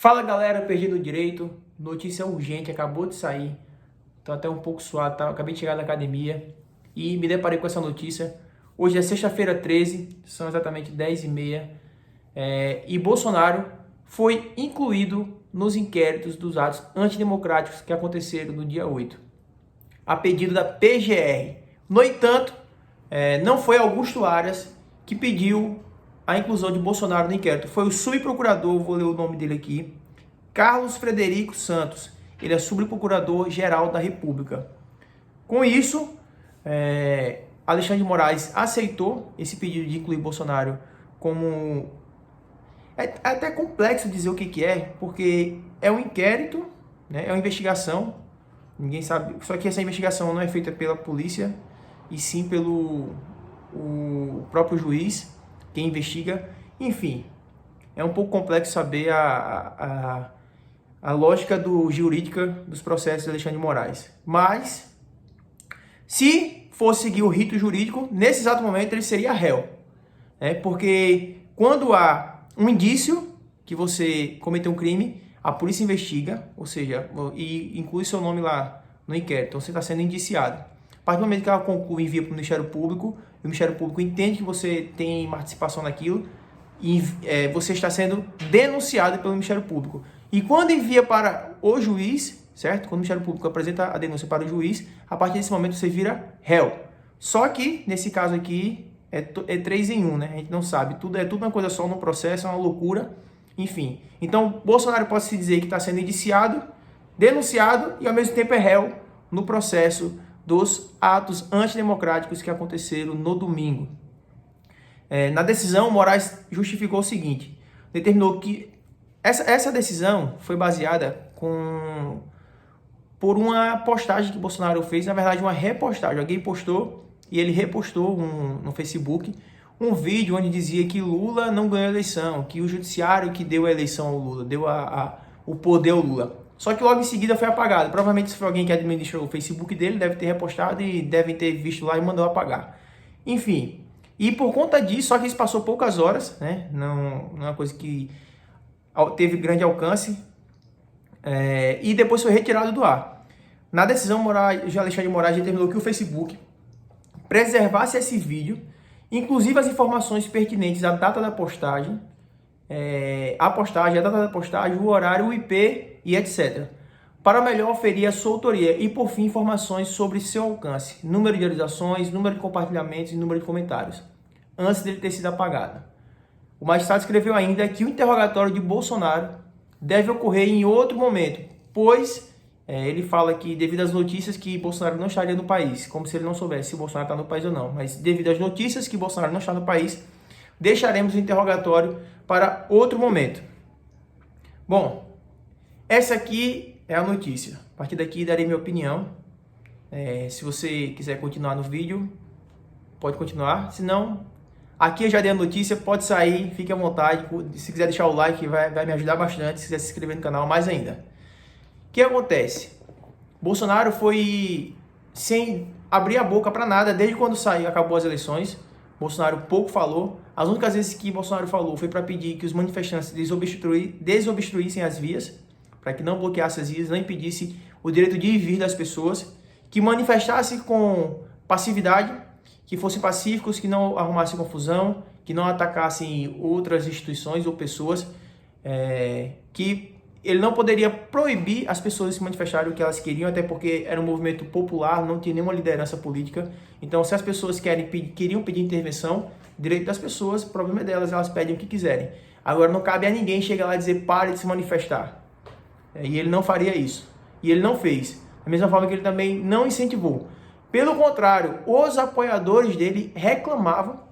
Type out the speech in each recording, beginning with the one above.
Fala galera, perdido o direito, notícia urgente, acabou de sair, tô até um pouco suado, tá? Acabei de chegar da academia e me deparei com essa notícia. Hoje é sexta-feira 13, são exatamente 10h30, e Bolsonaro foi incluído nos inquéritos dos atos antidemocráticos que aconteceram no dia 8, a pedido da PGR. No entanto, não foi Augusto Aras que pediu a inclusão de Bolsonaro no inquérito. Foi o subprocurador, vou ler o nome dele aqui, Carlos Frederico Santos. Ele é subprocurador-geral da República. Com isso, Alexandre de Moraes aceitou esse pedido de incluir Bolsonaro como... É até complexo dizer o que é, porque é um inquérito, né? É uma investigação, ninguém sabe. Só que essa investigação não é feita pela polícia, e sim pelo o próprio juiz, quem investiga. Enfim, é um pouco complexo saber a lógica jurídica dos processos de Alexandre de Moraes. Mas, se fosse seguir o rito jurídico, nesse exato momento ele seria réu. Porque quando há um indício que você cometeu um crime, a polícia investiga, ou seja, e inclui seu nome lá no inquérito. Então você está sendo indiciado. A partir do momento que ela conclui e envia para o Ministério Público, e o Ministério Público entende que você tem participação naquilo, e você está sendo denunciado pelo Ministério Público. E quando envia para o juiz, certo? Quando o Ministério Público apresenta a denúncia para o juiz, a partir desse momento você vira réu. Só que, nesse caso aqui, é 3 em 1, né? A gente não sabe. Tudo é uma coisa só no processo, é uma loucura. Enfim. Então, Bolsonaro pode se dizer que está sendo indiciado, denunciado e, ao mesmo tempo, é réu no processo dos atos antidemocráticos que aconteceram no domingo. Na decisão, Moraes justificou o seguinte: determinou que essa decisão foi baseada por uma postagem que Bolsonaro fez, na verdade uma repostagem. Alguém postou e ele repostou no Facebook um vídeo onde dizia que Lula não ganhou a eleição, que o judiciário que deu a eleição ao Lula, deu o poder ao Lula. Só que logo em seguida foi apagado. Provavelmente se foi alguém que administrou o Facebook dele, deve ter repostado e devem ter visto lá e mandou apagar. Enfim, e por conta disso, só que isso passou poucas horas, né? Não é uma coisa que teve grande alcance, e depois foi retirado do ar. Na decisão, Alexandre de Moraes determinou que o Facebook preservasse esse vídeo, inclusive as informações pertinentes à data da postagem, a data da postagem, o horário, o IP e etc. Para melhor oferir a sua autoria e, por fim, informações sobre seu alcance, número de visualizações, número de compartilhamentos e número de comentários, antes dele ter sido apagado. O magistrado escreveu ainda que o interrogatório de Bolsonaro deve ocorrer em outro momento, pois ele fala que, devido às notícias, que Bolsonaro não estaria no país, como se ele não soubesse se Bolsonaro está no país ou não, mas devido às notícias que Bolsonaro não está no país, deixaremos o interrogatório para outro momento. Bom, essa aqui é a notícia. A partir daqui darei minha opinião. Se você quiser continuar no vídeo, pode continuar. Se não, aqui eu já dei a notícia, pode sair, fique à vontade. Se quiser deixar o like, vai me ajudar bastante. Se quiser se inscrever no canal, mais ainda. O que acontece? Bolsonaro foi sem abrir a boca para nada desde quando acabou as eleições. Bolsonaro pouco falou. As únicas vezes que Bolsonaro falou foi para pedir que os manifestantes desobstruíssem as vias, para que não bloqueasse as vias, não impedisse o direito de ir e vir das pessoas, que manifestasse com passividade, que fossem pacíficos, que não arrumassem confusão, que não atacassem outras instituições ou pessoas, que ele não poderia proibir as pessoas de se manifestarem o que elas queriam, até porque era um movimento popular, não tinha nenhuma liderança política. Então, se as pessoas queriam pedir intervenção, direito das pessoas, o problema é delas, elas pedem o que quiserem. Agora, não cabe a ninguém chegar lá e dizer, pare de se manifestar. E ele não faria isso. E ele não fez. Da mesma forma que ele também não incentivou. Pelo contrário, os apoiadores dele reclamavam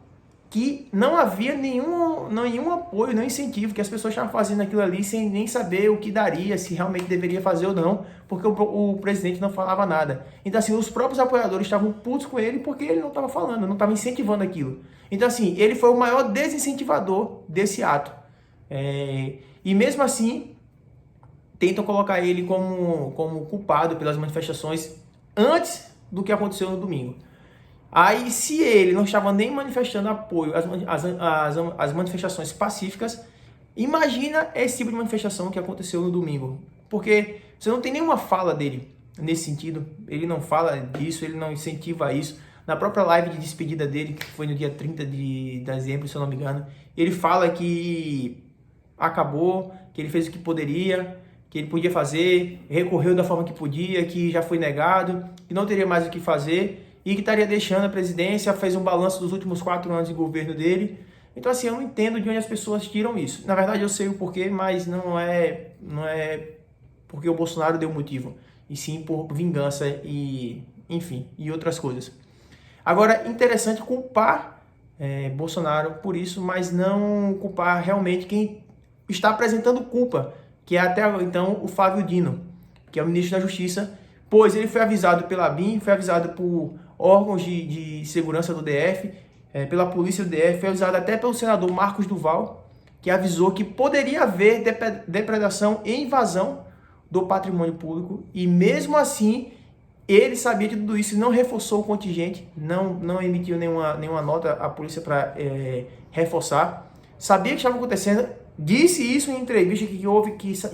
que não havia nenhum apoio, nenhum incentivo, que as pessoas estavam fazendo aquilo ali sem nem saber o que daria, se realmente deveria fazer ou não, porque o presidente não falava nada. Então, assim, os próprios apoiadores estavam putos com ele porque ele não estava falando, não estava incentivando aquilo. Então, assim, ele foi o maior desincentivador desse ato. E mesmo assim, tentam colocar ele como culpado pelas manifestações antes do que aconteceu no domingo. Aí, se ele não estava nem manifestando apoio às manifestações pacíficas, Imagina esse tipo de manifestação que aconteceu no domingo, porque você não tem nenhuma fala dele nesse sentido, ele não fala disso, ele não incentiva isso. Na própria live de despedida dele, que foi no dia 30 de dezembro, se eu não me engano, ele fala que acabou, que ele fez o que poderia, que ele podia fazer, recorreu da forma que podia, que já foi negado, que não teria mais o que fazer e que estaria deixando a presidência, fez um balanço dos últimos 4 anos de governo dele. Então, assim, eu não entendo de onde as pessoas tiram isso. Na verdade, eu sei o porquê, mas não é porque o Bolsonaro deu motivo, e sim por vingança e, enfim, e outras coisas. Agora, interessante culpar Bolsonaro por isso, mas não culpar realmente quem está apresentando culpa, que é até então o Flávio Dino, que é o ministro da Justiça, pois ele foi avisado pela ABIN, foi avisado por órgãos de segurança do DF, pela polícia do DF, foi avisado até pelo senador Marcos Duval, que avisou que poderia haver depredação e invasão do patrimônio público, e mesmo assim ele sabia de tudo isso e não reforçou o contingente, não emitiu nenhuma nota à polícia para reforçar. Sabia que estava acontecendo, disse isso em entrevista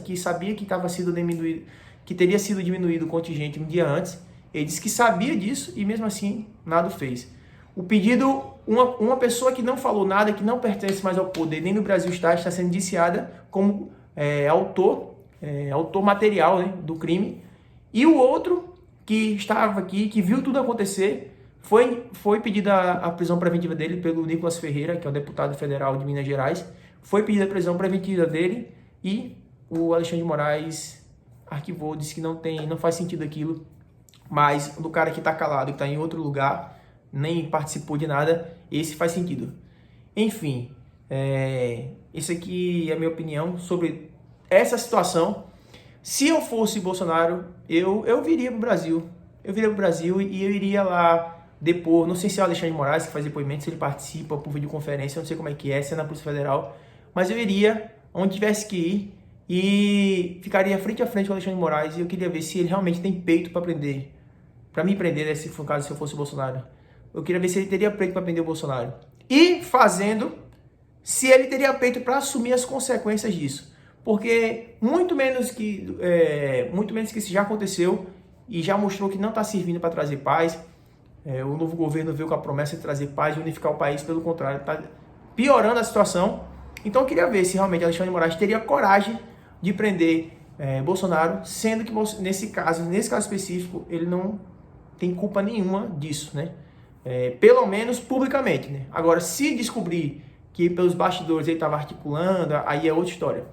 que sabia que estava sendo diminuído, que teria sido diminuído o contingente um dia antes. Ele disse que sabia disso e mesmo assim nada fez. O pedido, uma pessoa que não falou nada, que não pertence mais ao poder, nem no Brasil está sendo indiciada como autor material, né, do crime. E o outro que estava aqui, que viu tudo acontecer, foi pedida a prisão preventiva dele pelo Nicolas Ferreira, que é o deputado federal de Minas Gerais. Foi pedida a prisão preventiva dele e o Alexandre de Moraes arquivou, disse que não faz sentido aquilo. Mas do cara que está calado, que está em outro lugar, nem participou de nada, esse faz sentido. Enfim, isso aqui é a minha opinião sobre essa situação. Se eu fosse Bolsonaro, eu viria para o Brasil. Eu viria para o Brasil e eu iria lá depor, não sei se é o Alexandre de Moraes que faz depoimento, se ele participa por videoconferência, eu não sei como é que é, se é na Polícia Federal, mas eu iria onde tivesse que ir e ficaria frente a frente com o Alexandre de Moraes e eu queria ver se ele realmente tem peito para prender, para me prender, né, se for o caso, se eu fosse o Bolsonaro. Eu queria ver se ele teria peito para prender o Bolsonaro. E fazendo, se ele teria peito para assumir as consequências disso. Porque muito menos que isso já aconteceu e já mostrou que não está servindo para trazer paz. O novo governo veio com a promessa de trazer paz e unificar o país, pelo contrário, está piorando a situação. Então eu queria ver se realmente Alexandre de Moraes teria coragem de prender Bolsonaro, sendo que nesse caso específico, ele não tem culpa nenhuma disso, né? Pelo menos publicamente, né? Agora, se descobrir que pelos bastidores ele estava articulando, aí é outra história.